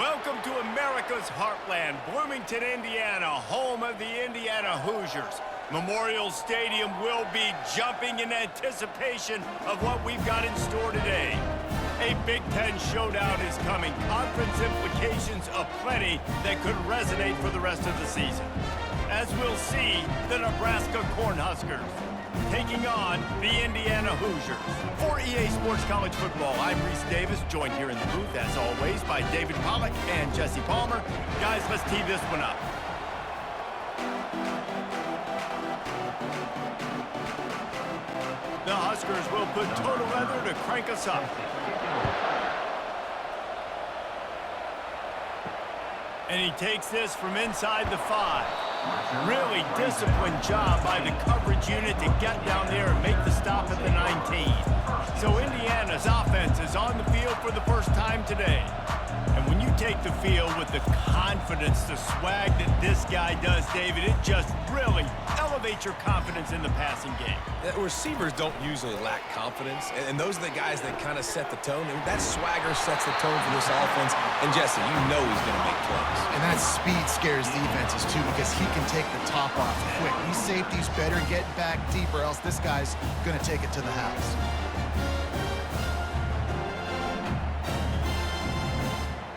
Welcome to America's heartland, Bloomington, Indiana, home of the Indiana Hoosiers. Memorial Stadium will be jumping in anticipation of what we've got in store today. A Big Ten showdown is coming, conference implications aplenty that could resonate for the rest of the season. As we'll see, the Nebraska Cornhuskers taking on the Indiana Hoosiers. For EA Sports College Football, I'm Reese Davis, joined here in the booth, as always, by David Pollack and Jesse Palmer. Guys, let's tee this one up. The Huskers will put total leather to crank us up. And he takes this from inside the 5. Really disciplined job by the coverage unit to get down there and make the stop at the 19. So Indiana's offense is on the field for the first time today. And when you take the field with the confidence, the swag that this guy does, David, it just really elevates your confidence in the passing game. Receivers don't usually lack confidence, and those are the guys that kind of set the tone. And that swagger sets the tone for this offense. And Jesse, you know he's going to make plays. And that speed scares defenses too, because he can take the top off quick. These safeties better get back deeper, else this guy's going to take it to the house.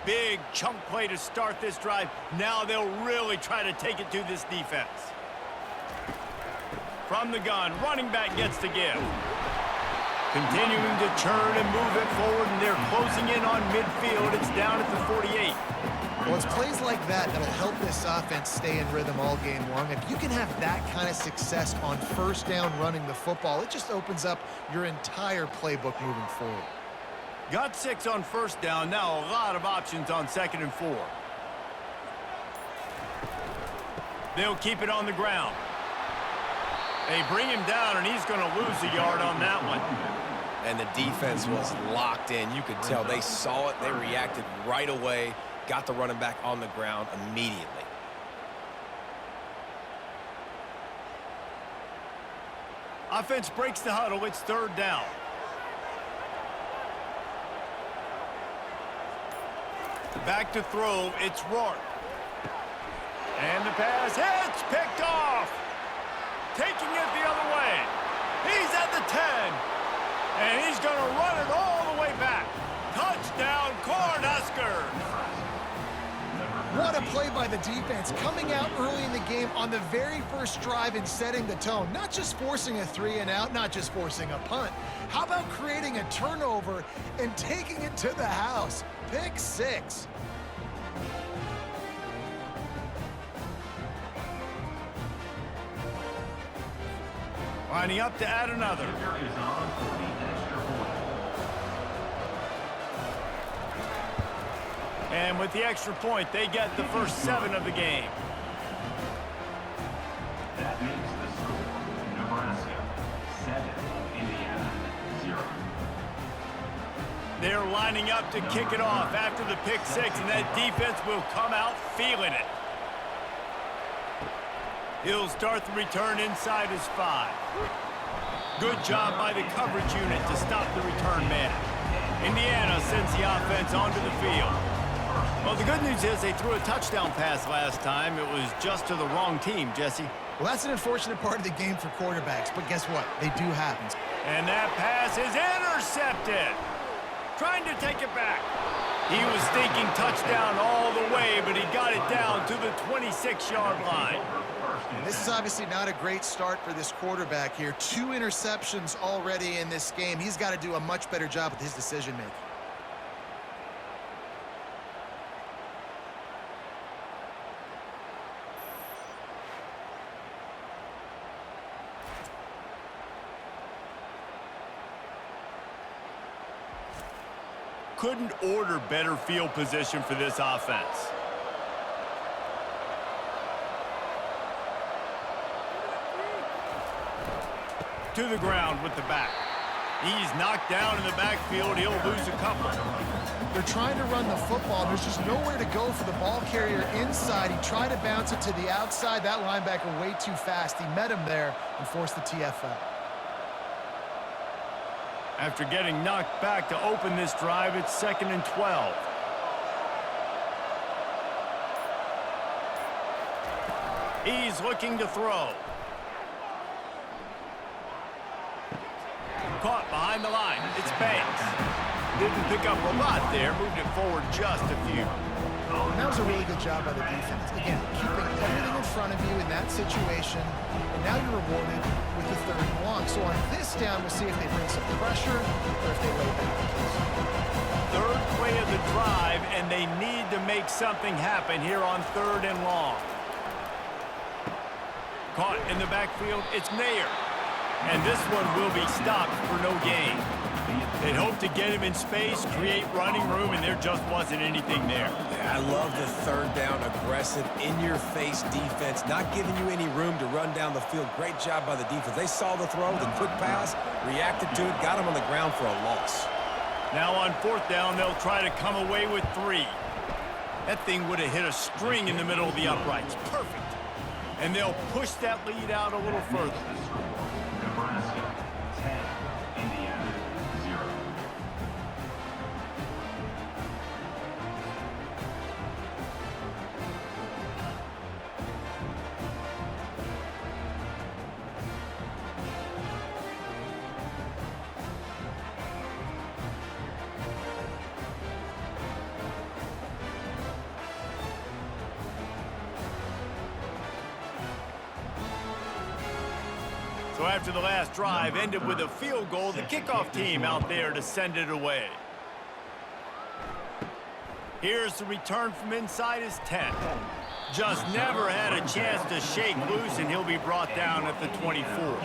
Big chunk play to start this drive. Now they'll really try to take it to this defense. From the gun, running back gets to give. Continuing to churn and move it forward, and they're closing in on midfield. It's down at the 48. Well, it's plays like that that'll help this offense stay in rhythm all game long. If you can have that kind of success on first down running the football, it just opens up your entire playbook moving forward. Got 6 on first down. Now a lot of options on 2nd and 4. They'll keep it on the ground. They bring him down, and he's going to lose a yard on that one. And the defense was locked in. You could tell they saw it. They reacted right away. Got the running back on the ground immediately. Offense breaks the huddle. It's 3rd down. Back to throw. It's Rourke. And the pass hits. Picked off. Taking it the other way. He's at the 10. And he's going to run it all the way back. Touchdown, Cornhuskers. What a play by the defense, coming out early in the game on the very first drive and setting the tone. Not just forcing a 3 and out, not just forcing a punt. How about creating a turnover and taking it to the house? Pick 6. Lining up to add another. And with the extra point, they get the first 7 of the game. That makes the score Nebraska 7, Indiana 0. They're lining up to kick it off after the pick 6, and that defense will come out feeling it. He'll start the return inside his 5. Good job by the coverage unit to stop the return man. Indiana sends the offense onto the field. Well, the good news is they threw a touchdown pass last time. It was just to the wrong team, Jesse. Well, that's an unfortunate part of the game for quarterbacks, but guess what? They do happen. And that pass is intercepted. Trying to take it back. He was thinking touchdown all the way, but he got it down to the 26-yard line. This is obviously not a great start for this quarterback here. 2 interceptions already in this game. He's got to do a much better job with his decision-making. Couldn't order better field position for this offense. To the ground with the back. He's knocked down in the backfield. He'll lose a couple. They're trying to run the football. There's just nowhere to go for the ball carrier inside. He tried to bounce it to the outside. That linebacker way too fast. He met him there and forced the TFL. After getting knocked back to open this drive, it's 2nd and 12. He's looking to throw. Caught behind the line. It's Banks. Didn't pick up a lot there. Moved it forward just a few. And that was a really good job by the defense. Again, keeping everything in front of you in that situation. And now you're rewarded with the 3rd and long. So on this down, we'll see if they bring some pressure or if they lay back. 3rd play of the drive, and they need to make something happen here on 3rd and long. Caught in the backfield, it's Mayer. And this one will be stopped for no gain. They'd hope to get him in space, create running room, and there just wasn't anything there. Yeah, I love the 3rd down, aggressive, in-your-face defense, not giving you any room to run down the field. Great job by the defense. They saw the throw, the quick pass, reacted to it, got him on the ground for a loss. Now on 4th down, they'll try to come away with 3. That thing would have hit a string in the middle of the uprights. Perfect. And they'll push that lead out a little further. Nebraska 10, Indiana 0. So after the last drive ended with a field goal, the kickoff team out there to send it away. Here's the return from inside his 10. Just never had a chance to shake loose, and he'll be brought down at the 24.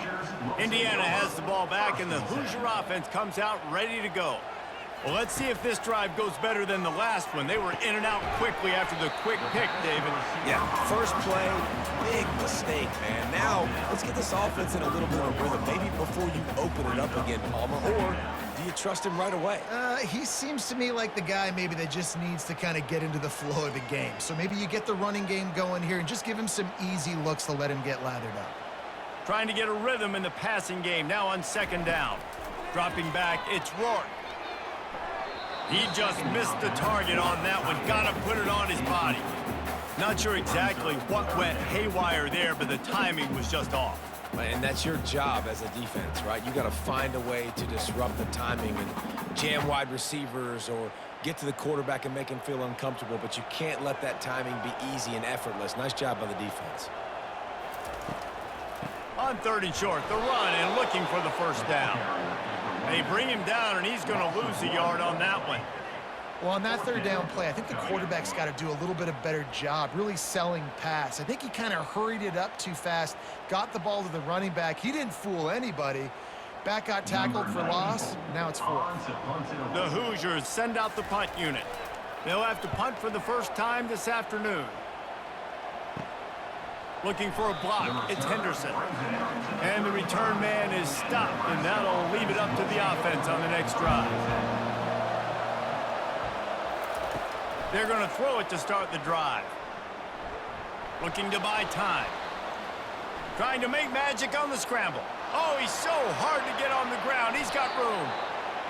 Indiana has the ball back, and the Hoosier offense comes out ready to go. Well, let's see if this drive goes better than the last one. They were in and out quickly after the quick pick, David. Yeah, first play, big mistake, man. Now, let's get this offense in a little bit of rhythm. Maybe before you open it up again, Palmer, or do you trust him right away? He seems to me like the guy maybe that just needs to kind of get into the flow of the game. So maybe you get the running game going here and just give him some easy looks to let him get lathered up. Trying to get a rhythm in the passing game. Now on 2nd down. Dropping back, it's Rourke. He just missed the target on that one. Got to put it on his body. Not sure exactly what went haywire there, but the timing was just off. And that's your job as a defense, right? You got to find a way to disrupt the timing and jam wide receivers or get to the quarterback and make him feel uncomfortable, but you can't let that timing be easy and effortless. Nice job by the defense. On 3rd and short, the run and looking for the 1st down. They bring him down, and he's going to lose a yard on that one. Well, on that 3rd down play, I think the quarterback's got to do a little bit of better job really selling pass. I think he kind of hurried it up too fast, got the ball to the running back. He didn't fool anybody. Back got tackled for loss. Now it's 4th. The Hoosiers send out the punt unit. They'll have to punt for the first time this afternoon. Looking for a block. It's Henderson. And the return man is stopped, and that'll leave it up to the offense on the next drive. They're going to throw it to start the drive. Looking to buy time. Trying to make magic on the scramble. Oh, he's so hard to get on the ground. He's got room.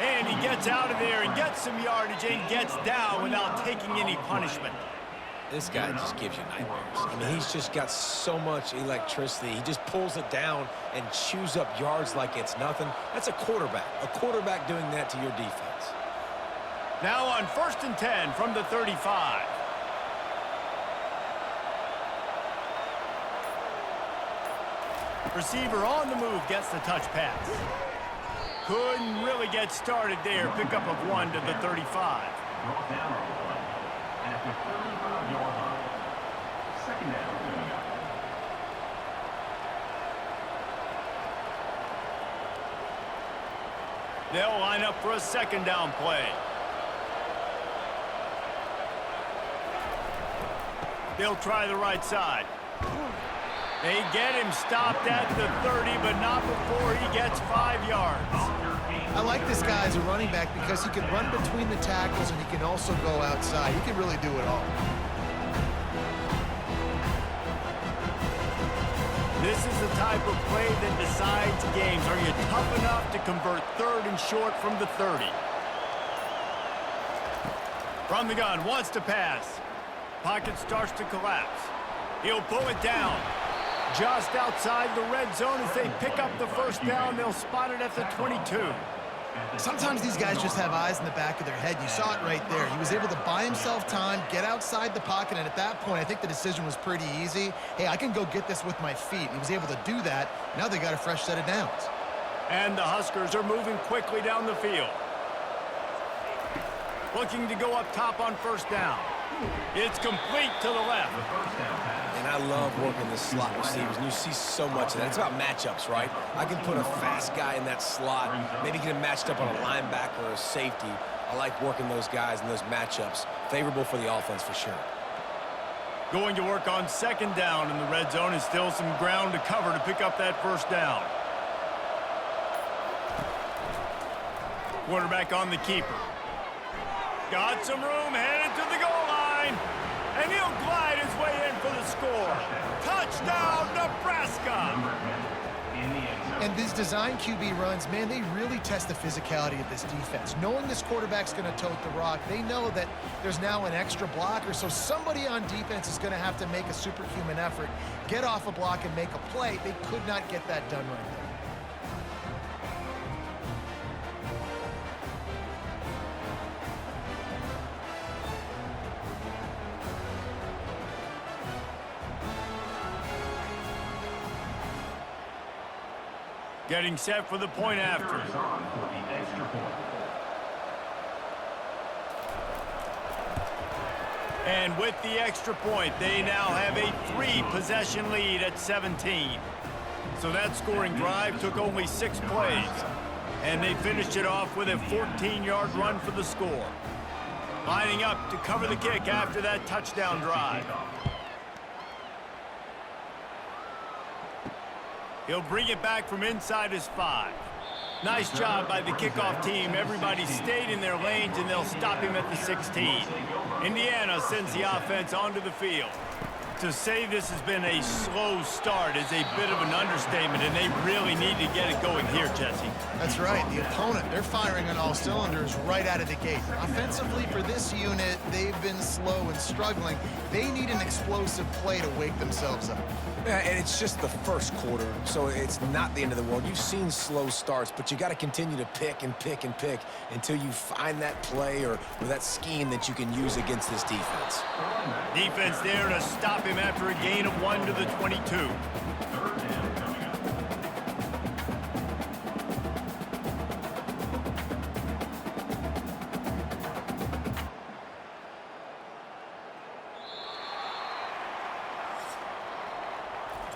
And he gets out of there and gets some yardage and gets down without taking any punishment. This guy just gives you nightmares. I mean, he's just got so much electricity. He just pulls it down and chews up yards like it's nothing. That's a quarterback doing that to your defense. Now on 1st and 10 from the 35. Receiver on the move gets the touch pass. Couldn't really get started there. Pickup of 1 to the 35. They'll line up for a 2nd down play. They'll try the right side. They get him stopped at the 30, but not before he gets 5 yards. I like this guy as a running back because he can run between the tackles and he can also go outside. He can really do it all. This is the type of play that decides games. Are you tough enough to convert 3rd and short from the 30? From the gun, wants to pass. Pocket starts to collapse. He'll pull it down. Just outside the red zone as they pick up the first down. They'll spot it at the 22. Sometimes these guys just have eyes in the back of their head. You saw it right there. He was able to buy himself time, get outside the pocket, and at that point, I think the decision was pretty easy. Hey, I can go get this with my feet. He was able to do that. Now they got a fresh set of downs. And the Huskers are moving quickly down the field. Looking to go up top on first down. It's complete to the left. And I love working the slot receivers, and you see so much of that. It's about matchups, right? I can put a fast guy in that slot, maybe get him matched up on a linebacker or a safety. I like working those guys in those matchups. Favorable for the offense for sure. Going to work on second down in the red zone, and still some ground to cover to pick up that first down. Quarterback on the keeper. Got some room, headed to the goal line. And he'll glide his way in for the score. Touchdown, Nebraska! And these design QB runs, man, they really test the physicality of this defense. Knowing this quarterback's going to tote the rock, they know that there's now an extra blocker, so somebody on defense is going to have to make a superhuman effort, get off a block and make a play. They could not get that done right there. Getting set for the point after. And with the extra point, they now have a 3-possession lead at 17. So that scoring drive took only 6 plays. And they finished it off with a 14-yard run for the score. Lining up to cover the kick after that touchdown drive. He'll bring it back from inside his 5. Nice job by the kickoff team. Everybody stayed in their lanes, and they'll stop him at the 16. Indiana sends the offense onto the field. To say this has been a slow start is a bit of an understatement, and they really need to get it going here, Jesse. That's right. The opponent, they're firing on all cylinders right out of the gate. Offensively, for this unit, they've been slow and struggling. They need an explosive play to wake themselves up. Yeah, and it's just the first quarter, so it's not the end of the world. You've seen slow starts, but you got to continue to pick and pick and pick until you find that play or that scheme that you can use against this defense. Defense there to stop him after a gain of 1 to the 22.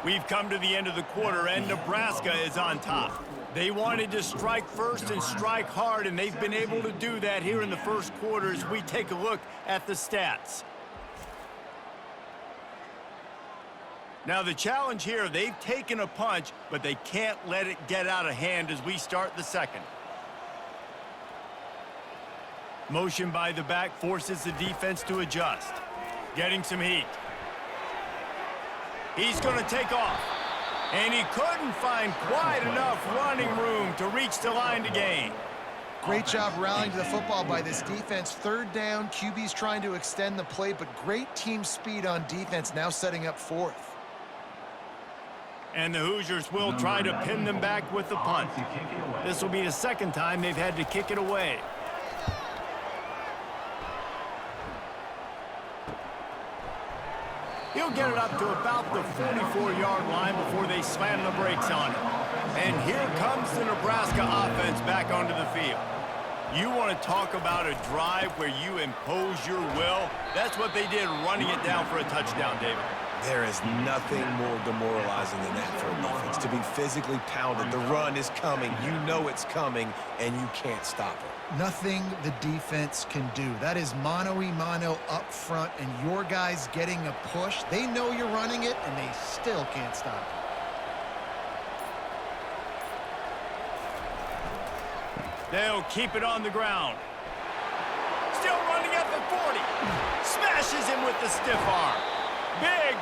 We've come to the end of the quarter, and Nebraska is on top. They wanted to strike first and strike hard, and they've been able to do that here in the first quarter as we take a look at the stats. Now, the challenge here, they've taken a punch, but they can't let it get out of hand as we start the second. Motion by the back forces the defense to adjust. Getting some heat. He's going to take off. And he couldn't find quite enough running room to reach the line to gain. Great job rallying to the football by this defense. Third down, QB's trying to extend the play, but great team speed on defense, now setting up fourth. And the Hoosiers will try to pin them back with the punt. This will be the second time they've had to kick it away. He'll get it up to about the 44-yard line before they slam the brakes on it. And here comes the Nebraska offense back onto the field. You want to talk about a drive where you impose your will? That's what they did, running it down for a touchdown, David. There is nothing more demoralizing than that for a defense, to be physically pounded. The run is coming. You know it's coming, and you can't stop it. Nothing the defense can do. That is mano-a-mano up front, and your guys getting a push. They know you're running it, and they still can't stop it. They'll keep it on the ground. Still running at the 40. Smashes him with the stiff arm.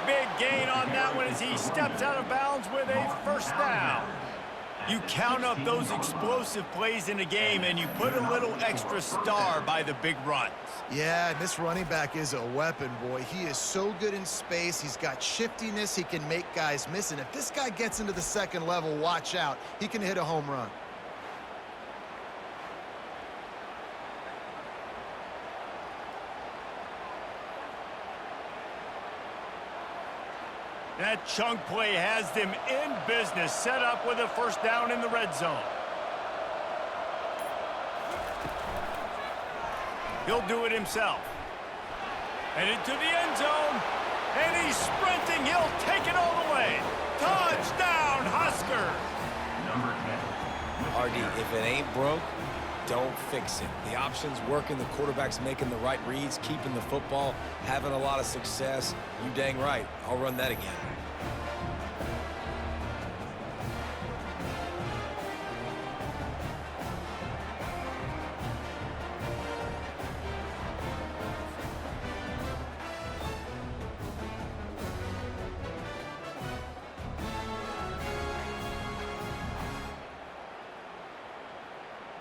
Big gain on that one as he steps out of bounds with a first down. You count up those explosive plays in a game, and you put a little extra star by the big runs. Yeah, this running back is a weapon, boy. He is so good in space. He's got shiftiness. He can make guys miss. And if this guy gets into the second level, watch out. He can hit a home run. That chunk play has them in business, set up with a first down in the red zone. He'll do it himself. Headed to the end zone, and he's sprinting. He'll take it all the way. Touchdown, Huskers! Number 10. RD, if it ain't broke, don't fix it. The option's working, the quarterback's making the right reads, keeping the football, having a lot of success. You dang right. I'll run that again.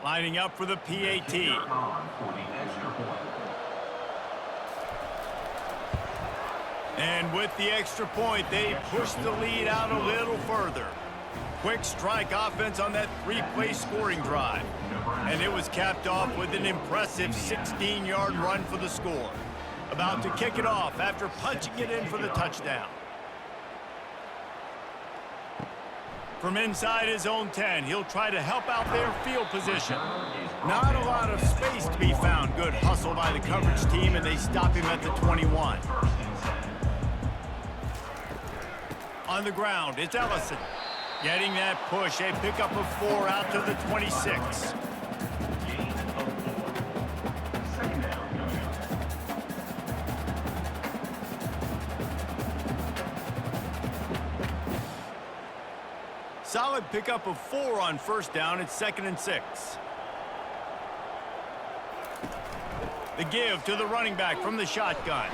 Lining up for the PAT. For the extra point. And with the extra point, they push the lead out a little further. Quick strike offense on that three-play scoring drive. And it was capped off with an impressive 16-yard run for the score. About to kick it off after punching it in for the touchdown. From inside his own 10, he'll try to help out their field position. Not a lot of space to be found. Good hustle by the coverage team, and they stop him at the 21. On the ground, it's Ellison. Getting that push, a pickup of 4 out to the 26. Solid pickup of 4 on first down. It's 2nd and 6. The give to the running back from the shotgun.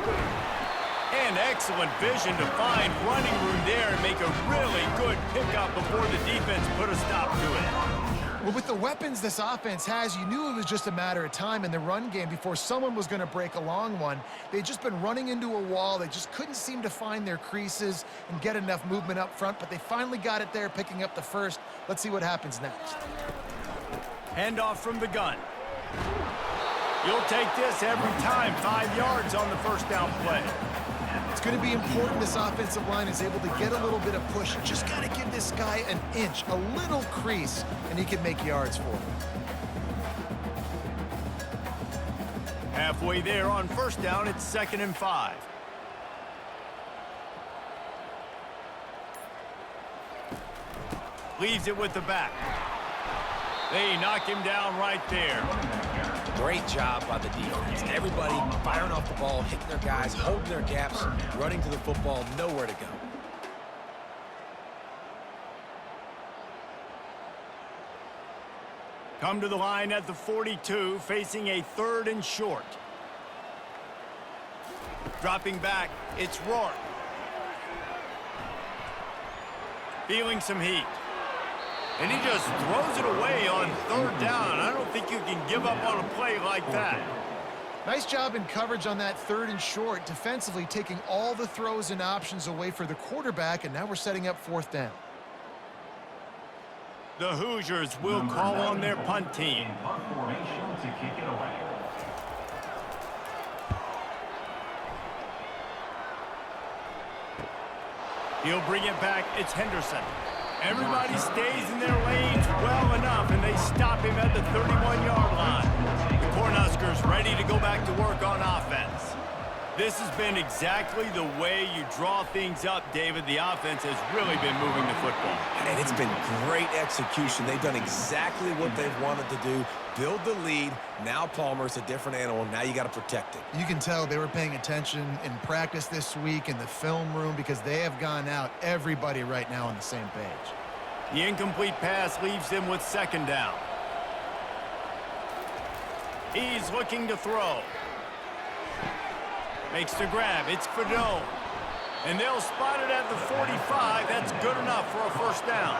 And excellent vision to find running room there and make a really good pickup before the defense put a stop to it. Well, with the weapons this offense has, you knew it was just a matter of time in the run game before someone was going to break a long one. They'd just been running into a wall. They just couldn't seem to find their creases and get enough movement up front, but they finally got it there, picking up the first. Let's see what happens next. Handoff from the gun. You'll take this every time. 5 yards on the first down play. It's going to be important this offensive line is able to get a little bit of push. Just got to give this guy an inch, a little crease, and he can make yards for it. Halfway there on first down, it's 2nd and 5. Leaves it with the back. They knock him down right there. Great job by the defense. Everybody firing off the ball, hitting their guys, holding their gaps, running to the football, nowhere to go. Come to the line at the 42, facing a 3rd and short. Dropping back, it's Rourke. Feeling some heat. And he just throws it away on 3rd down. I don't think you can give up on a play like that. Nice job in coverage on that 3rd and short, defensively taking all the throws and options away for the quarterback, and now we're setting up 4th down. The Hoosiers will call on their punt team. Punt formation to kick it away. He'll bring it back. It's Henderson. Everybody stays in their lanes well enough, and they stop him at the 31-yard line. The Cornhuskers ready to go back to work on offense. This has been exactly the way you draw things up, David. The offense has really been moving the football. And it's been great execution. They've done exactly what they've wanted to do. Build the lead. Now Palmer's a different animal. Now you got to protect it. You can tell they were paying attention in practice this week in the film room because they have gone out, everybody right now on the same page. The incomplete pass leaves them with 2nd down. He's looking to throw. Makes the grab. It's Fedone. And they'll spot it at the 45. That's good enough for a first down.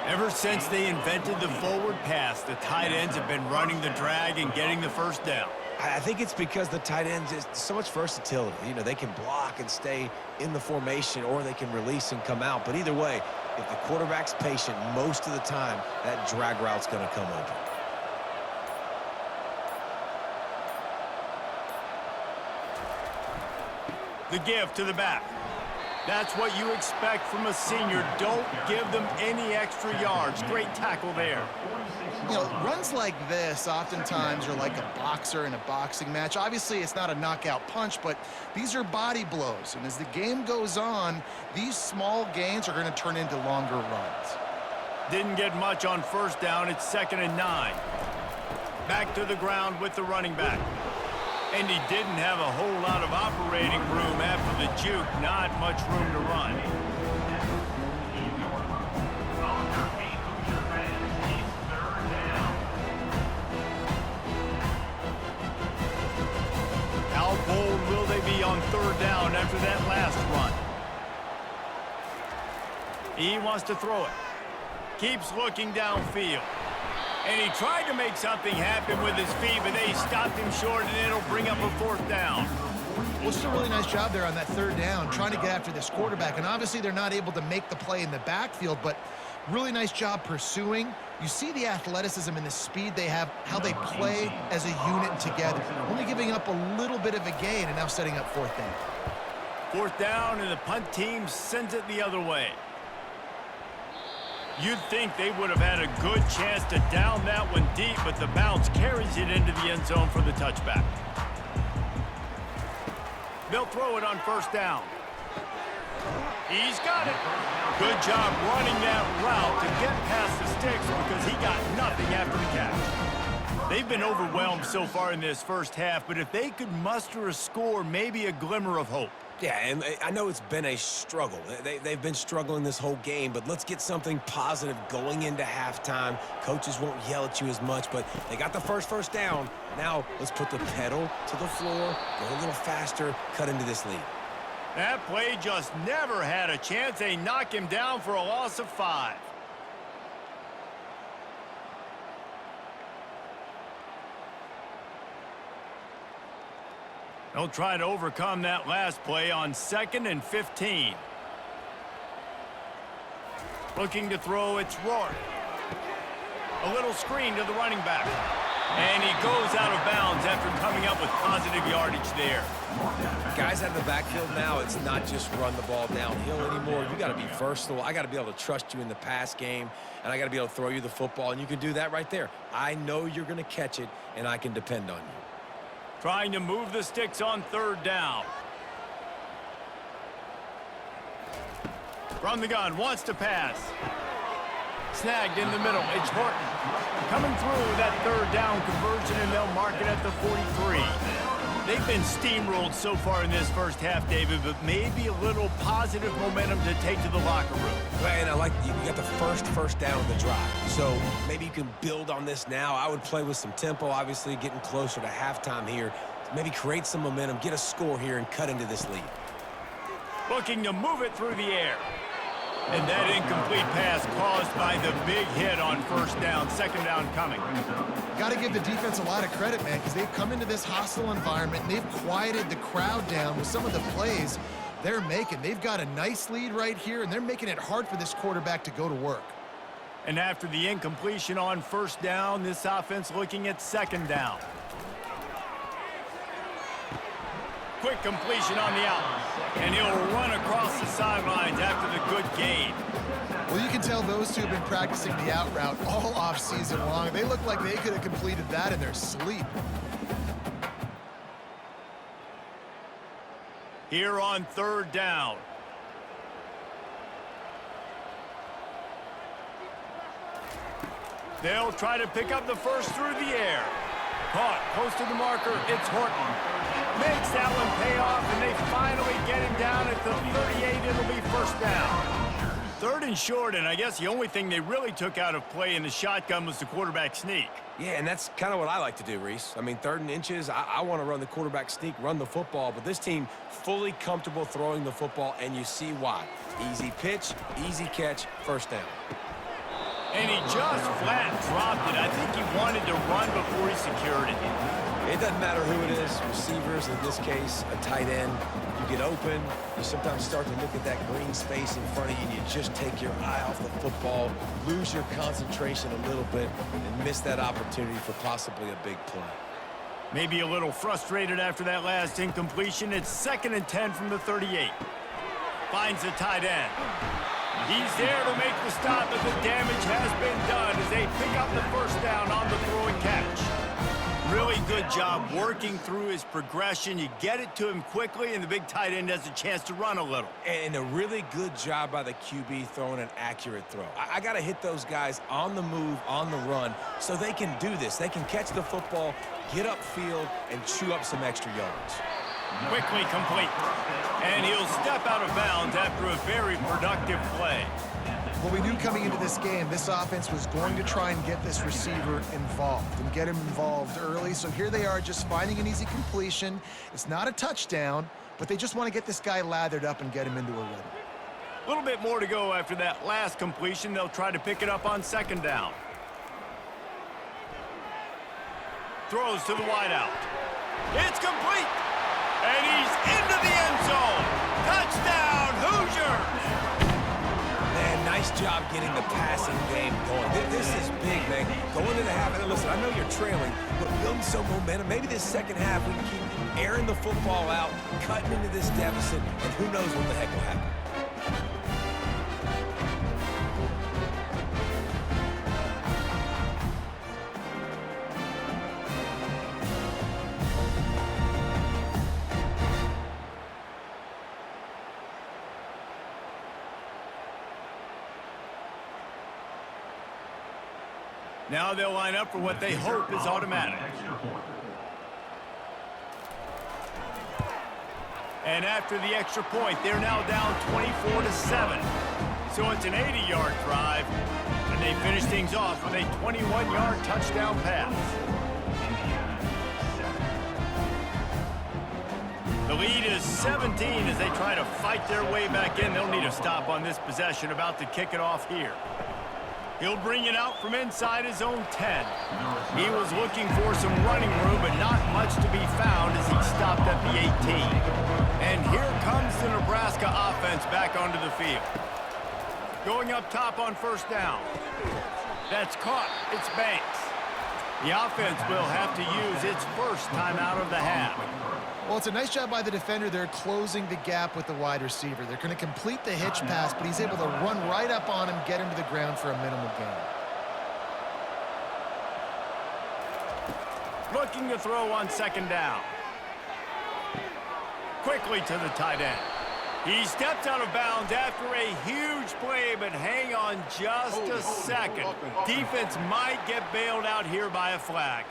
Ever since they invented the forward pass, the tight ends have been running the drag and getting the first down. I think it's because the tight ends is so much versatility. You know, they can block and stay in the formation, or they can release and come out. But either way, if the quarterback's patient most of the time, that drag route's going to come open. The give to the back. That's what you expect from a senior. Don't give them any extra yards. Great tackle there. You know, runs like this oftentimes are like a boxer in a boxing match. Obviously, it's not a knockout punch, but these are body blows. And as the game goes on, these small gains are going to turn into longer runs. Didn't get much on first down. It's 2nd and 9. Back to the ground with the running back. And he didn't have a whole lot of operating room after the juke. Not much room to run. How bold will they be on 3rd down after that last run? He wants to throw it. Keeps looking downfield. And he tried to make something happen with his feet, but they stopped him short, and it'll bring up a 4th down. Well, it's a really nice job there on that 3rd down, trying to get after this quarterback. And obviously, they're not able to make the play in the backfield, but really nice job pursuing. You see the athleticism and the speed they have, how they play as a unit together. Only giving up a little bit of a gain and now setting up 4th down. 4th down, and the punt team sends it the other way. You'd think they would have had a good chance to down that one deep, but the bounce carries it into the end zone for the touchback. They'll throw it on 1st down. He's got it. Good job running that route to get past the sticks because he got nothing after the catch. They've been overwhelmed so far in this first half, but if they could muster a score, maybe a glimmer of hope. Yeah, and I know it's been a struggle. They've been struggling this whole game, but let's get something positive going into halftime. Coaches won't yell at you as much, but they got the first down. Now let's put the pedal to the floor, go a little faster, cut into this lead. That play just never had a chance. They knock him down for a loss of 5. They'll try to overcome that last play on 2nd and 15. Looking to throw, it's Rourke. A little screen to the running back. And he goes out of bounds after coming up with positive yardage there. Guys out of the backfield now, it's not just run the ball downhill anymore. You got to be versatile. I got to be able to trust you in the pass game, and I got to be able to throw you the football, and you can do that right there. I know you're going to catch it, and I can depend on you. Trying to move the sticks on 3rd down. From the gun, wants to pass. Snagged in the middle, it's Horton. Coming through that 3rd down conversion, and they'll mark it at the 43. They've been steamrolled so far in this first half, David, but maybe a little positive momentum to take to the locker room. And I like you got the first down of the drive. So maybe you can build on this now. I would play with some tempo, obviously getting closer to halftime here. Maybe create some momentum, get a score here, and cut into this lead. Looking to move it through the air. And that incomplete pass caused by the big hit on 1st down. 2nd down coming. Got to give the defense a lot of credit, man, because they've come into this hostile environment and they've quieted the crowd down with some of the plays they're making. They've got a nice lead right here, and they're making it hard for this quarterback to go to work. And after the incompletion on 1st down, this offense looking at 2nd down. Quick completion on the out. And he'll run across the sidelines after the good gain. Well, you can tell those two have been practicing the out route all off-season long. They look like they could have completed that in their sleep. Here on 3rd down. They'll try to pick up the first through the air. Caught close to the marker. It's Horton. Makes that one pay off, and they finally get him down at the 38. It'll be 1st down. 3rd and short, and I guess the only thing they really took out of play in the shotgun was the quarterback sneak. Yeah, and that's kind of what I like to do, Reese. I mean, 3rd and inches, I want to run the quarterback sneak, run the football, but this team fully comfortable throwing the football, and you see why. Easy pitch, easy catch, 1st down. And he just flat dropped it. I think he wanted to run before he secured it. It doesn't matter who it is, receivers, in this case, a tight end. You get open, you sometimes start to look at that green space in front of you, and you just take your eye off the football, lose your concentration a little bit, and miss that opportunity for possibly a big play. Maybe a little frustrated after that last incompletion. It's 2nd and 10 from the 38. Finds the tight end. He's there to make the stop, but the damage has been done as they pick up the first down on the throw and catch. Really good job working through his progression. You get it to him quickly, and the big tight end has a chance to run a little. And a really good job by the QB throwing an accurate throw. I got to hit those guys on the move, on the run, so they can do this. They can catch the football, get upfield, and chew up some extra yards. Quickly complete. And he'll step out of bounds after a very productive play. Well, we knew coming into this game, this offense was going to try and get this receiver involved and get him involved early. So here they are just finding an easy completion. It's not a touchdown, but they just want to get this guy lathered up and get him into a rhythm. A little bit more to go after that last completion. They'll try to pick it up on 2nd down. Throws to the wideout. It's complete. And he's into the end zone. Touchdown, Hoosiers! Man, nice job getting the passing game going. This is big, man. Going into the half, and listen, I know you're trailing, but building some momentum. Maybe this second half we can keep airing the football out, cutting into this deficit, and who knows what the heck will happen. Now they'll line up for what they hope is automatic. And after the extra point, they're now down 24-7. So it's an 80-yard drive, and they finish things off with a 21-yard touchdown pass. The lead is 17 as they try to fight their way back in. They'll need a stop on this possession, about to kick it off here. He'll bring it out from inside his own 10. He was looking for some running room, but not much to be found as he stopped at the 18. And here comes the Nebraska offense back onto the field. Going up top on 1st down. That's caught. It's Banks. The offense will have to use its first timeout of the half. Well, it's a nice job by the defender. They're closing the gap with the wide receiver. They're going to complete the hitch pass, but he's able to run right up on him, get him to the ground for a minimal gain. Looking to throw on 2nd down. Quickly to the tight end. He steps out of bounds after a huge play, but hang on just a second. Defense might get bailed out here by a flag.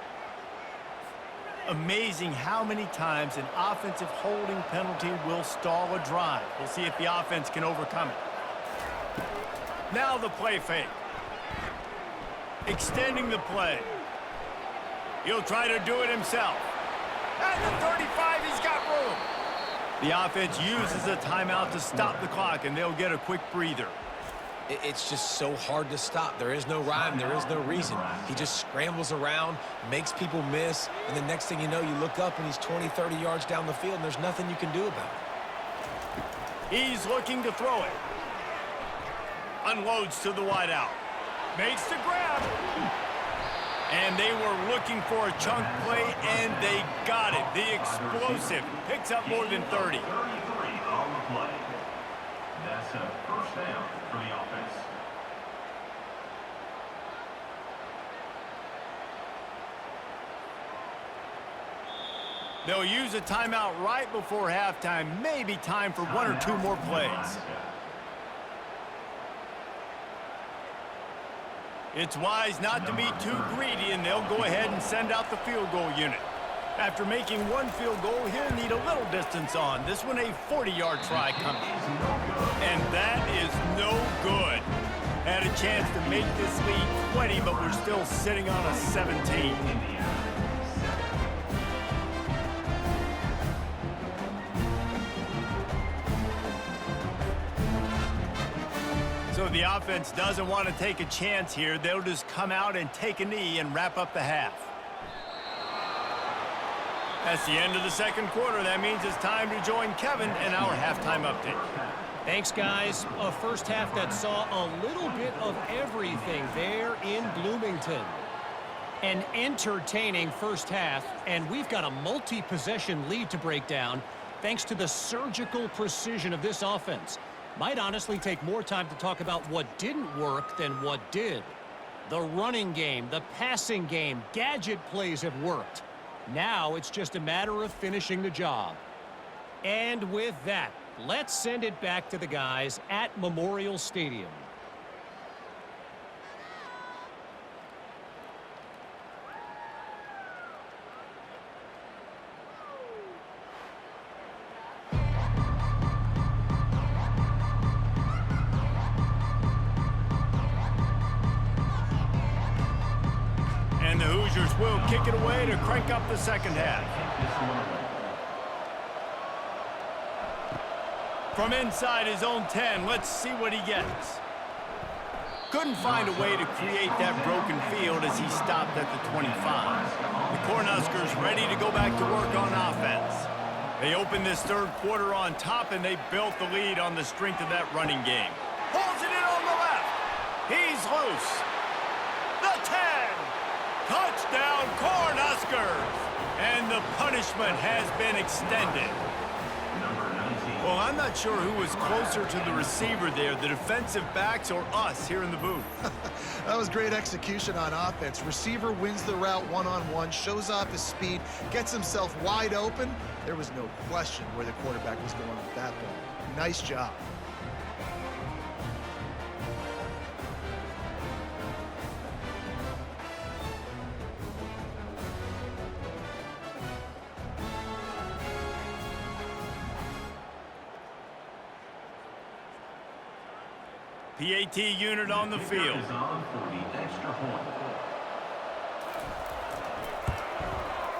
Amazing how many times an offensive holding penalty will stall a drive. We'll see if the offense can overcome it. Now the play fake. Extending the play. He'll try to do it himself. At the 35, he's got room. The offense uses a timeout to stop the clock, and they'll get a quick breather. It's just so hard to stop. There is no rhyme. There is no reason. He just scrambles around, makes people miss, and the next thing you know, you look up and he's 20, 30 yards down the field, and there's nothing you can do about it. He's looking to throw it. Unloads to the wideout. Makes the grab. And they were looking for a chunk play, and they got it. The explosive picks up more than 30. 33 on the play. That's a first down for the offense. They'll use a timeout right before halftime. Maybe time for 1 or 2 more plays. It's wise not to be too greedy, and they'll go ahead and send out the field goal unit. After making 1 field goal, he'll need a little distance on. This one a 40-yard try coming. And that is no good. Had a chance to make this lead 20, but we're still sitting on a 17. So the offense doesn't want to take a chance here. They'll just come out and take a knee and wrap up the half. That's the end of the second quarter. That means it's time to join Kevin in our halftime update. Thanks, guys. A first half that saw a little bit of everything there in Bloomington. An entertaining first half, and we've got a multi-possession lead to break down thanks to the surgical precision of this offense. Might honestly take more time to talk about what didn't work than what did. The running game, the passing game, gadget plays have worked. Now it's just a matter of finishing the job. And with that, let's send it back to the guys at Memorial Stadium. And the Hoosiers will kick it away to crank up the second half. From inside his own 10, let's see what he gets. Couldn't find a way to create that broken field as he stopped at the 25. The Cornhuskers ready to go back to work on offense. They opened this third quarter on top, and they built the lead on the strength of that running game. Pulls it in on the left. He's loose. The 10. Touchdown, Cornhuskers! And the punishment has been extended. Well, I'm not sure who was closer to the receiver there, the defensive backs or us here in the booth. That was great execution on offense. Receiver wins the route one-on-one, shows off his speed, gets himself wide open. There was no question where the quarterback was going with that ball. Nice job. PAT unit on the field.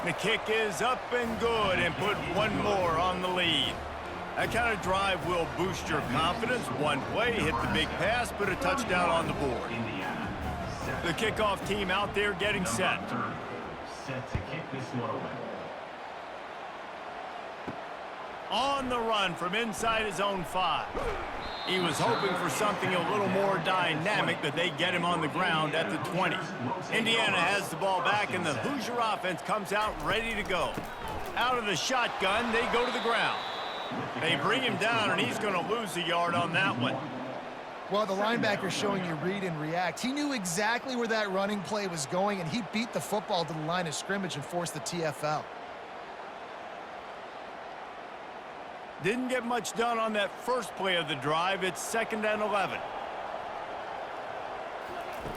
The kick is up and good, and put one more on the lead. That kind of drive will boost your confidence. One play, hit the big pass, put a touchdown on the board. The kickoff team out there getting set. Set to kick this one away. On the run from inside his own 5. He was hoping for something a little more dynamic, but they get him on the ground at the 20. Indiana has the ball back, and the Hoosier offense comes out ready to go. Out of the shotgun, they go to the ground. They bring him down, and he's going to lose a yard on that one. Well, the linebacker showing you read and react. He knew exactly where that running play was going, and he beat the football to the line of scrimmage and forced the TFL. Didn't get much done on that first play of the drive. It's 2nd and 11.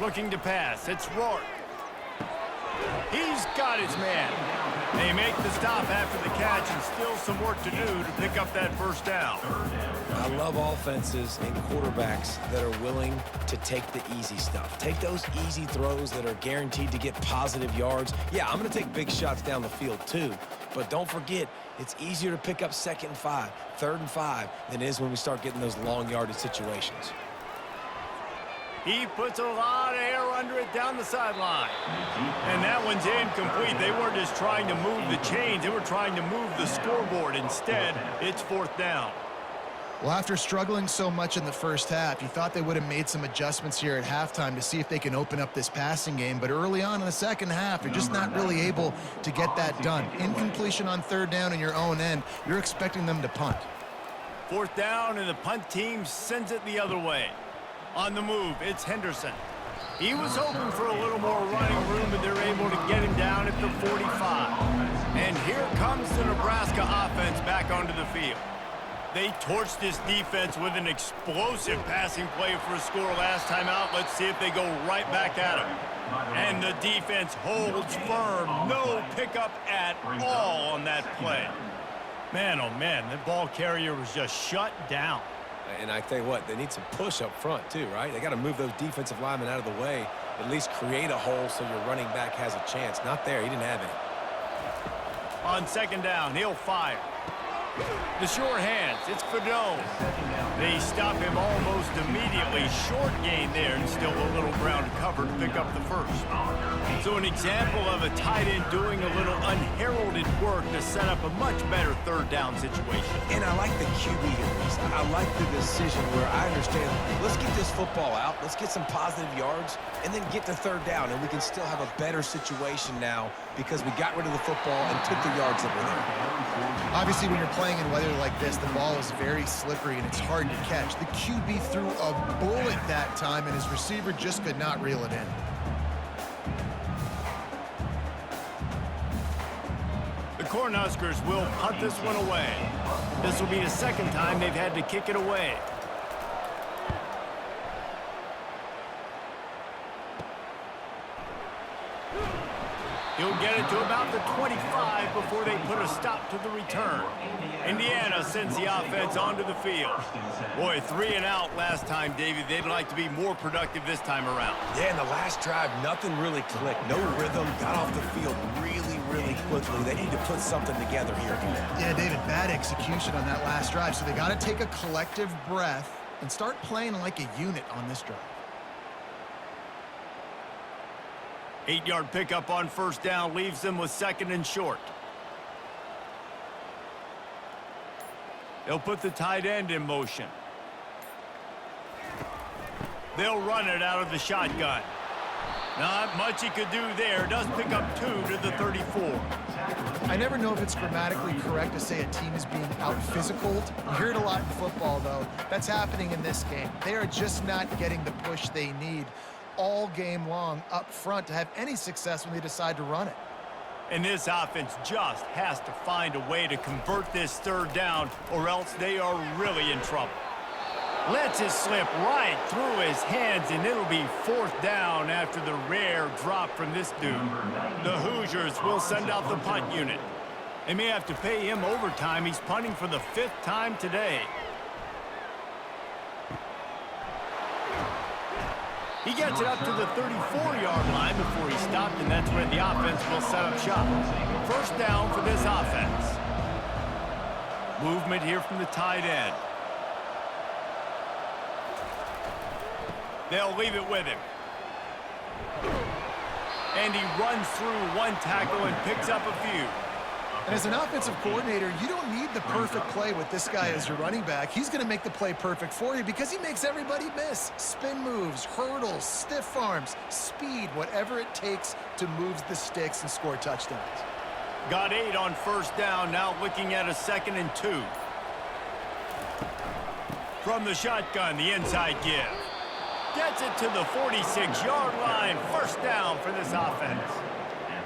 Looking to pass. It's Rourke. He's got his man. They make the stop after the catch, and still some work to do to pick up that first down. I love offenses and quarterbacks that are willing to take the easy stuff. Take those easy throws that are guaranteed to get positive yards. Yeah, I'm going to take big shots down the field too, but don't forget, it's easier to pick up 2nd and 5, 3rd and 5 than it is when we start getting those long yardage situations. He puts a lot of air under it down the sideline. And that one's incomplete. They weren't just trying to move the chains. They were trying to move the scoreboard. Instead, it's 4th down. Well, after struggling so much in the first half, you thought they would have made some adjustments here at halftime to see if they can open up this passing game. But early on in the second half, they're just not really able to get that done. Incompletion on 3rd down in your own end. You're expecting them to punt. 4th down, and the punt team sends it the other way. On the move, it's Henderson. He was hoping for a little more running room, but they're able to get him down at the 45. And here comes the Nebraska offense back onto the field. They torched this defense with an explosive passing play for a score last time out. Let's see if they go right back at him. And the defense holds firm. No pickup at all on that play. Man, oh man, the ball carrier was just shut down. And I tell you what, they need some push up front too, right? They got to move those defensive linemen out of the way, at least create a hole so your running back has a chance. Not there. He didn't have any. On 2nd down, he'll fire. The sure hands, it's Fedone. They stop him almost immediately. Short gain there, and still a little ground covered to pick up the first. So an example of a tight end doing a little unheralded work to set up a much better third down situation. And I like the QB here, Reese. I like the decision where I understand, let's get this football out, let's get some positive yards, and then get to third down, and we can still have a better situation now because we got rid of the football and took the yards that were there. Obviously, when you're playing in weather like this, the ball is very slippery and it's hard to catch. The QB threw a bullet that time, and his receiver just could not reel it in. The Cornhuskers will punt this one away. This will be the second time they've had to kick it away. He'll get it to about the 25 before they put a stop to the return. Indiana sends the offense onto the field. Boy, 3 and out last time, Davey. They'd like to be more productive this time around. Yeah, in the last drive, nothing really clicked. No rhythm, got off the field really quickly. They need to put something together here. Yeah, David, bad execution on that last drive, so they got to take a collective breath and start playing like a unit on this drive. 8-yard pickup on first down leaves them with second and short. They'll put the tight end in motion. They'll run it out of the shotgun. Not much he could do there. Does pick up 2 to the 34. I never know if it's grammatically correct to say a team is being out-physicaled. You hear it a lot in football, though. That's happening in this game. They are just not getting the push they need all game long up front to have any success when they decide to run it. And this offense just has to find a way to convert this third down, or else they are really in trouble. Lets it slip right through his hands, and it'll be fourth down after the rare drop from this dude. The Hoosiers will send out the punt unit. They may have to pay him overtime. He's punting for the 5th time today. He gets it up to the 34-yard line before he stopped, and that's where the offense will set up shop. First down for this offense. Movement here from the tight end. They'll leave it with him. And he runs through one tackle and picks up a few. And as an offensive coordinator, you don't need the perfect play with this guy as your running back. He's going to make the play perfect for you because he makes everybody miss. Spin moves, hurdles, stiff arms, speed, whatever it takes to move the sticks and score touchdowns. Got 8 on first down, now looking at a 2nd and 2. From the shotgun, the inside give. Gets it to the 46-yard line. First down for this offense.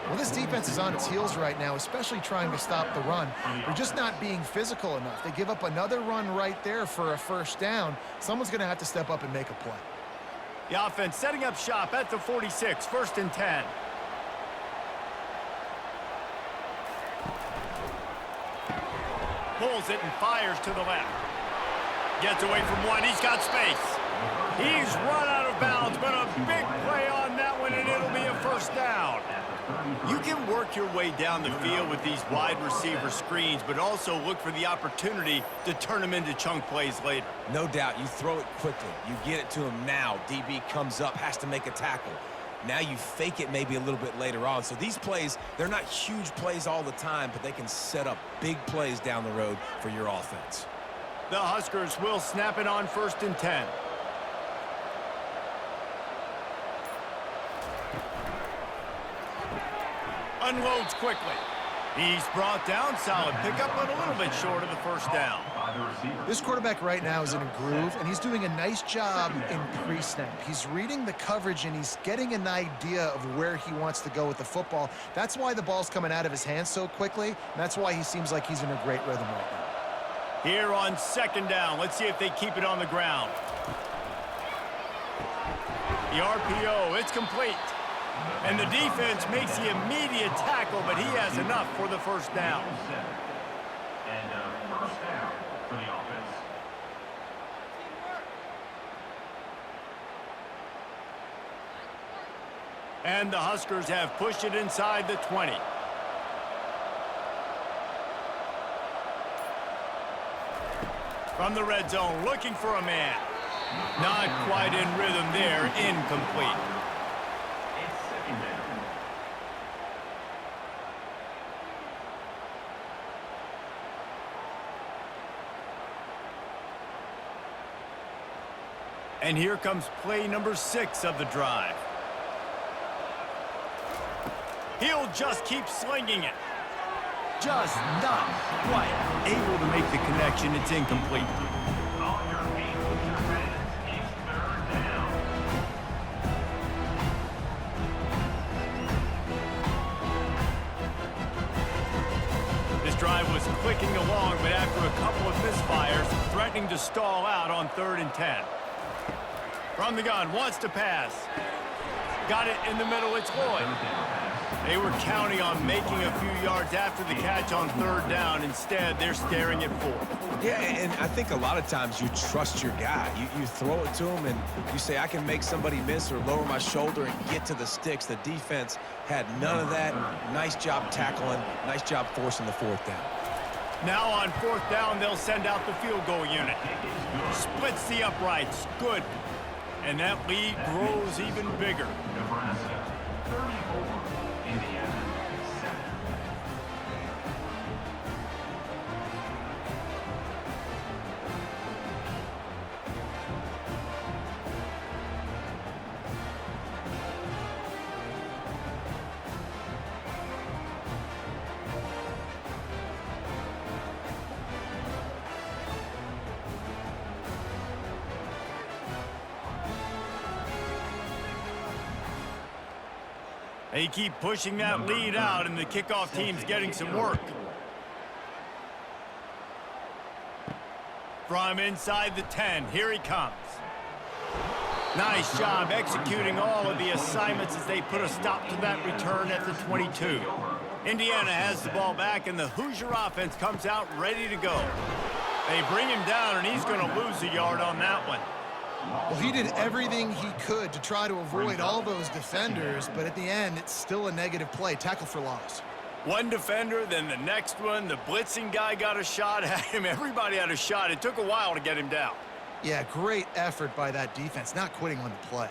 Well, this defense is on its heels right now, especially trying to stop the run. They're just not being physical enough. They give up another run right there for a first down. Someone's going to have to step up and make a play. The offense setting up shop at the 46, 1st and 10. Pulls it and fires to the left. Gets away from one. He's got space. He's run out of bounds, but a big play on that one, and it'll be a first down. You can work your way down the field with these wide receiver screens, but also look for the opportunity to turn them into chunk plays later. No doubt, you throw it quickly. You get it to him now. DB comes up, has to make a tackle. Now you fake it maybe a little bit later on. So these plays, they're not huge plays all the time, but they can set up big plays down the road for your offense. The Huskers will snap it on 1st and 10. Unloads quickly. He's brought down, solid pickup, but a little bit short of the first down. This quarterback right now is in a groove, and he's doing a nice job in pre-snap. He's reading the coverage, and he's getting an idea of where he wants to go with the football. That's why the ball's coming out of his hands so quickly, and that's why he seems like he's in a great rhythm right now. Here on 2nd down, let's see if they keep it on the ground. The RPO, it's complete. And the defense makes the immediate tackle, but he has enough for the first down. And first down for the offense. And the Huskers have pushed it inside the 20. From the red zone, looking for a man. Not quite in rhythm there, incomplete. It's second down. And here comes play number 6 of the drive. He'll just keep slinging it. Just not quite able to make the connection. It's incomplete. All your Hoosier fans, it's third down. This drive was clicking along, but after a couple of misfires, threatening to stall out on 3rd and 10. From the gun, wants to pass. Got it in the middle, it's Lloyd. They were counting on making a few yards after the catch on 3rd down. Instead, they're staring at 4th. Yeah, and I think a lot of times you trust your guy. You throw it to him, and you say, I can make somebody miss or lower my shoulder and get to the sticks. The defense had none of that. Nice job tackling. Nice job forcing the 4th down. Now on 4th down, they'll send out the field goal unit. Splits the uprights. Good. And that lead grows even bigger. Nebraska 34, Indiana 7. They keep pushing that lead out, and the kickoff team's getting some work. From inside the 10, here he comes. Nice job executing all of the assignments as they put a stop to that return at the 22. Indiana has the ball back, and the Hoosier offense comes out ready to go. They bring him down, and he's going to lose a yard on that one. Well, he did everything he could to try to avoid all those defenders, but at the end, it's still a negative play. Tackle for loss. One defender, then the next one. The blitzing guy got a shot at him. Everybody had a shot. It took a while to get him down. Yeah, great effort by that defense, not quitting on the play.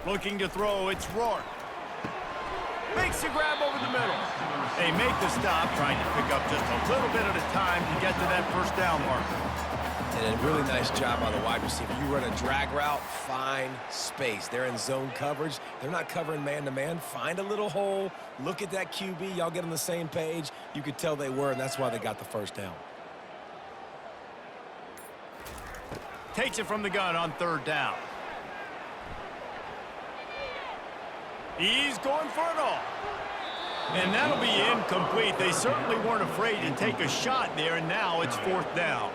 Looking to throw, it's Rourke. Makes the grab over the middle. They make the stop, trying to pick up just a little bit at a time to get to that 1st down marker. And a really nice job by the wide receiver. You run a drag route, find space. They're in zone coverage. They're not covering man-to-man. Find a little hole. Look at that QB. Y'all get on the same page. You could tell they were, and that's why they got the 1st down. Takes it from the gun on 3rd down. He's going for it all. And that'll be incomplete. They certainly weren't afraid to take a shot there, and now it's 4th down.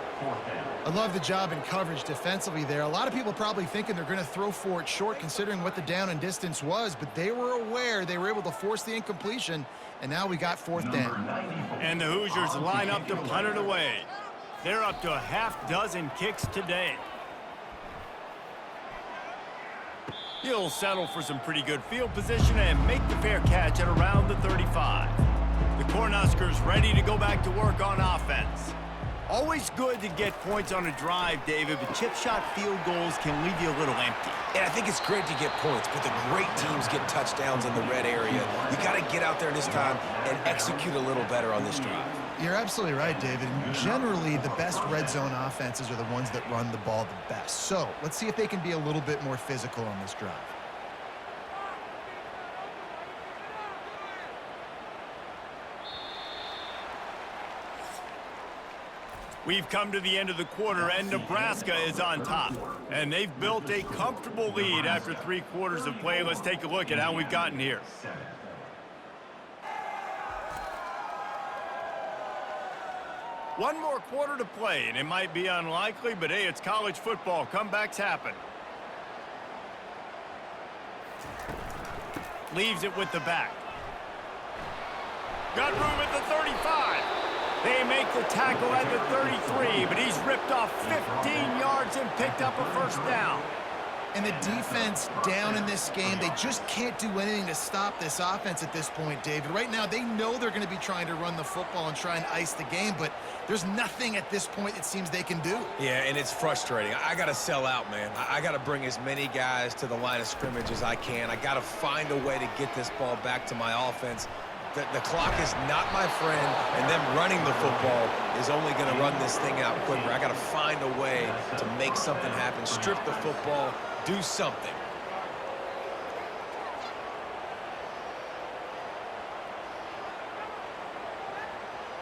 I love the job in coverage defensively there. A lot of people probably thinking they're going to throw for it short considering what the down and distance was, but they were aware. They were able to force the incompletion, and now we got 4th down. And the Hoosiers line up to punt it away. They're up to a half dozen kicks today. He'll settle for some pretty good field position and make the fair catch at around the 35. The Cornhuskers ready to go back to work on offense. Always good to get points on a drive, David, but chip shot field goals can leave you a little empty. And I think it's great to get points, but the great teams get touchdowns in the red area. You got to get out there this time and execute a little better on this drive. You're absolutely right, David. Generally, the best red zone offenses are the ones that run the ball the best. So let's see if they can be a little bit more physical on this drive. We've come to the end of the quarter, and Nebraska is on top. And they've built a comfortable lead after 3 quarters of play. Let's take a look at how we've gotten here. One more quarter to play, and it might be unlikely, but hey, it's college football. Comebacks happen. Leaves it with the back. Got room at the 35. They make the tackle at the 33, but he's ripped off 15 yards and picked up a 1st down. And the defense down in this game, they just can't do anything to stop this offense at this point, David. Right now, they know they're going to be trying to run the football and try and ice the game, but there's nothing at this point it seems they can do. Yeah, and it's frustrating. I got to sell out, man. I got to bring as many guys to the line of scrimmage as I can. I got to find a way to get this ball back to my offense. The clock is not my friend, and them running the football is only going to run this thing out quicker. I got to find a way to make something happen, strip the football, do something.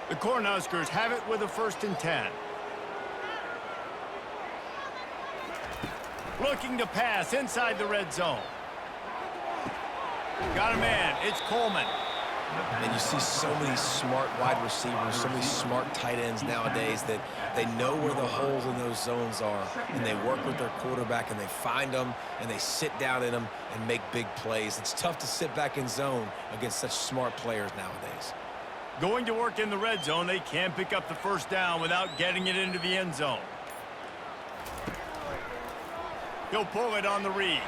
The Cornhuskers have it with a 1st and 10. Looking to pass inside the red zone. Got a man. It's Coleman. And you see so many smart wide receivers, so many smart tight ends nowadays that they know where the holes in those zones are, and they work with their quarterback, and they find them, and they sit down in them and make big plays. It's tough to sit back in zone against such smart players nowadays. Going to work in the red zone, they can't pick up the 1st down without getting it into the end zone. He'll pull it on the read.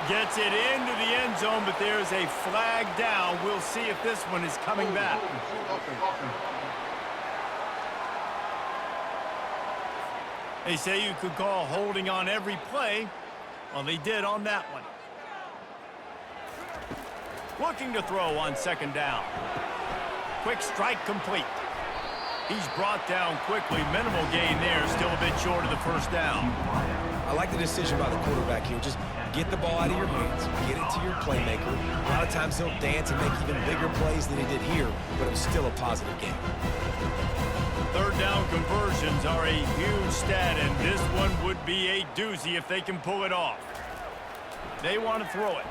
Gets it into the end zone, but there's a flag down. We'll see if this one is coming back. They say you could call holding on every play. Well, they did on that one. Looking to throw on 2nd down. Quick strike complete. He's brought down quickly. Minimal gain there. Still a bit short of the 1st down. I like the decision by the quarterback here. Just get the ball out of your hands, get it to your playmaker. A lot of times he'll dance and make even bigger plays than he did here, but it was still a positive game. 3rd down conversions are a huge stat, and this one would be a doozy if they can pull it off. They want to throw it.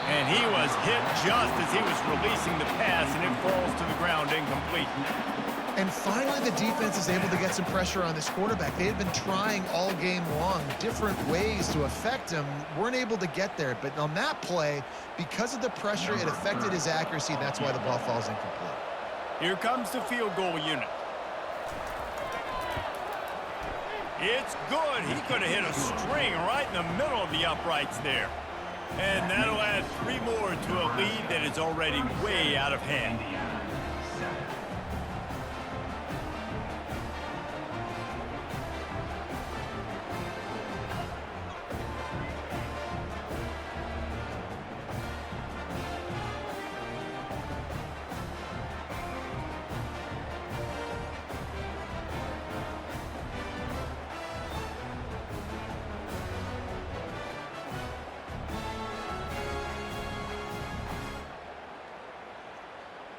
And he was hit just as he was releasing the pass, and it falls to the ground incomplete. And finally, the defense is able to get some pressure on this quarterback. They had been trying all game long different ways to affect him. Weren't able to get there. But on that play, because of the pressure, it affected his accuracy, and that's why the ball falls incomplete. Here comes the field goal unit. It's good. He could have hit a string right in the middle of the uprights there. And that'll add 3 more to a lead that is already way out of hand.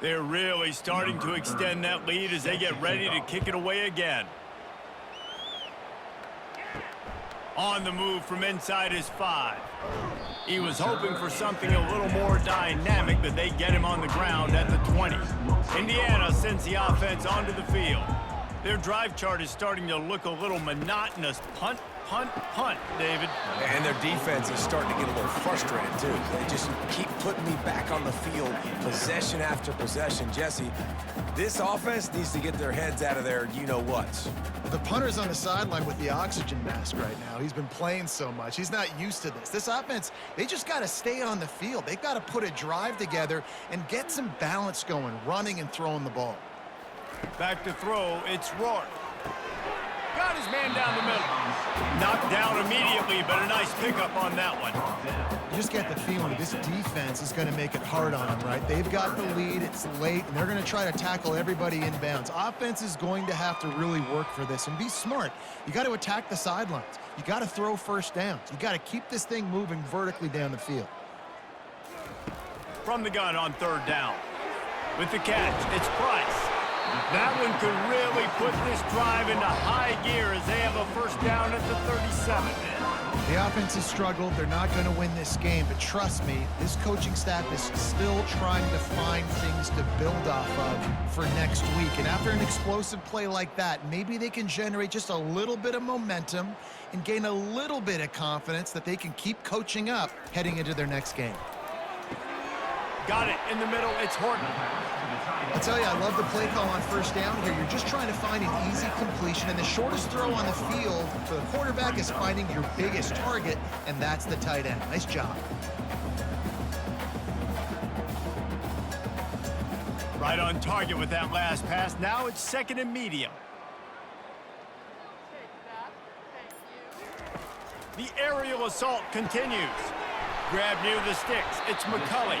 They're really starting to extend that lead as they get ready to kick it away again. On the move from inside his 5. He was hoping for something a little more dynamic, but they get him on the ground at the 20. Indiana sends the offense onto the field. Their drive chart is starting to look a little monotonous. Punt, punt, punt, David. And their defense is starting to get a little frustrated, too. They just keep putting me back on the field, possession after possession. Jesse, this offense needs to get their heads out of their you-know-whats. The punter's on the sideline with the oxygen mask right now. He's been playing so much. He's not used to this. This offense, they just got to stay on the field. They've got to put a drive together and get some balance going, running and throwing the ball. Back to throw, it's Rourke. Got his man down the middle. Knocked down immediately, but a nice pickup on that one. You just get the feeling that this defense is going to make it hard on them, right? They've got the lead, it's late, and they're going to try to tackle everybody inbounds. Offense is going to have to really work for this and be smart. You got to attack the sidelines. You got to throw 1st downs. You got to keep this thing moving vertically down the field. From the gun on 3rd down. With the catch, it's Price. That one could really put this drive into high gear as they have a 1st down at the 37. The offense has struggled. They're not going to win this game, but trust me, this coaching staff is still trying to find things to build off of for next week. And after an explosive play like that, maybe they can generate just a little bit of momentum and gain a little bit of confidence that they can keep coaching up heading into their next game. Got it in the middle. It's Horton. I tell you, I love the play call on first down here. You're just trying to find an easy completion, and the shortest throw on the field for the quarterback is finding your biggest target, and that's the tight end. Nice job. Right on target with that last pass. Now it's second and medium. The aerial assault continues. Grab near the sticks. It's McCulley.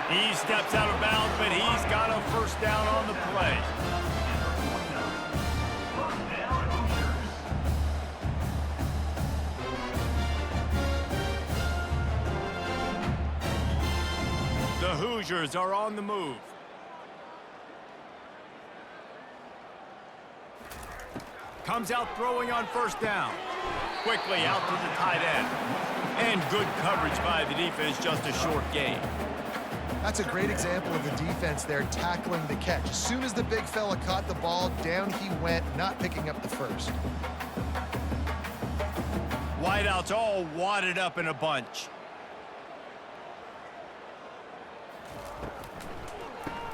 He steps out of bounds, but he's got a first down on the play. The Hoosiers are on the move. Comes out throwing on first down. Quickly out to the tight end. And good coverage by the defense, just a short gain. That's a great example of the defense there tackling the catch. As soon as the big fella caught the ball, down he went, not picking up the first. Wideouts all wadded up in a bunch.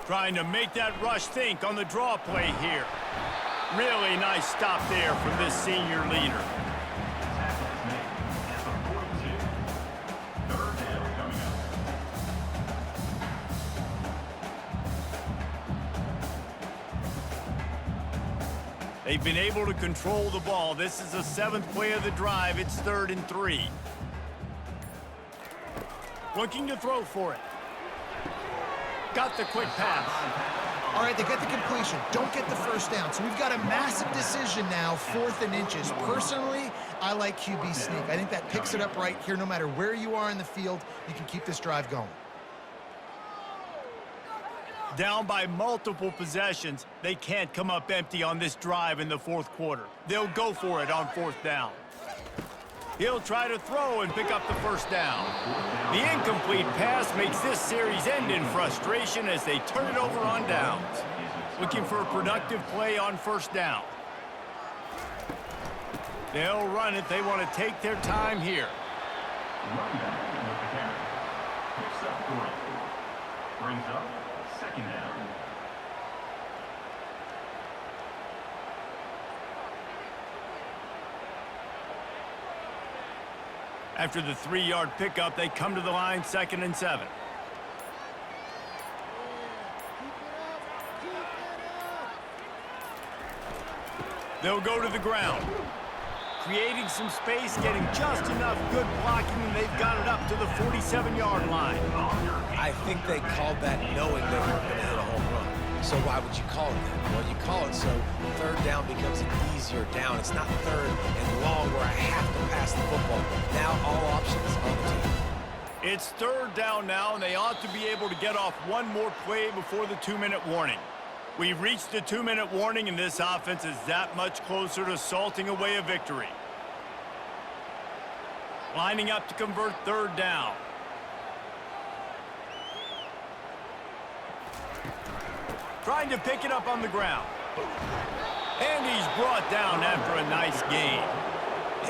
Trying to make that rush think on the draw play here. Really nice stop there from this senior leader. They've been able to control the ball. This is the 7th play of the drive. It's 3rd and 3. Looking to throw for it. Got the quick pass. All right, they get the completion. Don't get the first down. So we've got a massive decision now, 4th and inches. Personally, I like QB sneak. I think that picks it up right here. No matter where you are in the field, you can keep this drive going. Down by multiple possessions, they can't come up empty on this drive in the 4th quarter. They'll go for it on 4th down. He'll try to throw and pick up the first down. The incomplete pass makes this series end in frustration as they turn it over on downs. Looking for a productive play on first down. They'll run it. They want to take their time here. Running back with the carry. Picks up 44. Brings up second down. After the 3-yard pickup, they come to the line 2nd and 7. They'll go to the ground. Creating some space, getting just enough good blocking, and they've got it up to the 47-yard line. I think they called that knowing they weren't going to hit a home run. So why would you call it that? Well, you call it so 3rd down becomes an easier down. It's not 3rd and long where I have to pass the football. Now all options on the table. It's 3rd down now, and they ought to be able to get off one more play before the 2-minute warning. We've reached the 2-minute warning, and this offense is that much closer to salting away a victory. Lining up to convert 3rd down. Trying to pick it up on the ground. And he's brought down after a nice gain.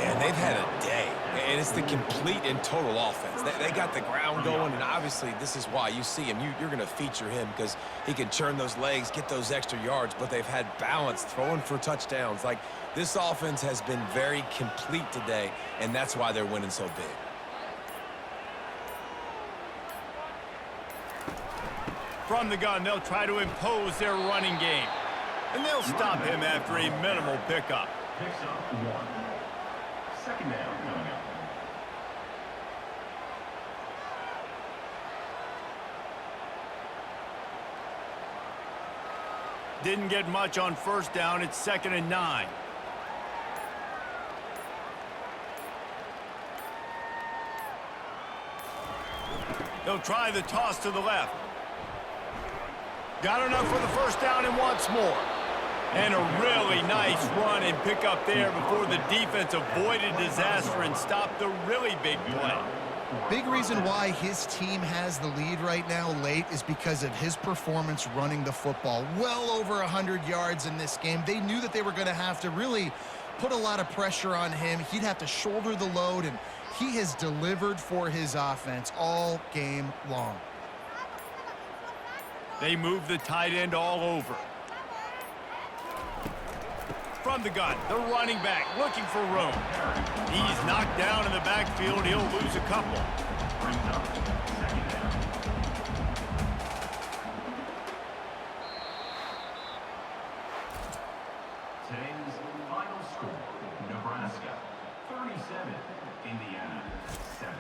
And they've had a day. And it's the complete and total offense. They got the ground going, and obviously this is why you see him. You're going to feature him because he can churn those legs, get those extra yards, but they've had balance, throwing for touchdowns. Like, this offense has been very complete today, and that's why they're winning so big. From the gun, they'll try to impose their running game. And they'll stop him after a minimal pickup. Picks up 1. Second down coming up. Didn't get much on first down. It's 2nd and 9. They'll try the toss to the left. Got enough for the first down and wants more. And a really nice run and pick up there before the defense avoided disaster and stopped the really big play. Big reason why his team has the lead right now late is because of his performance running the football. Well over 100 yards in this game. They knew that they were going to have to really put a lot of pressure on him. He'd have to shoulder the load, and he has delivered for his offense all game long. They move the tight end all over. From the gun, the running back looking for room. He's knocked down in the backfield. He'll lose a couple. Brings up second down. Today's final score, Nebraska 37, Indiana 7.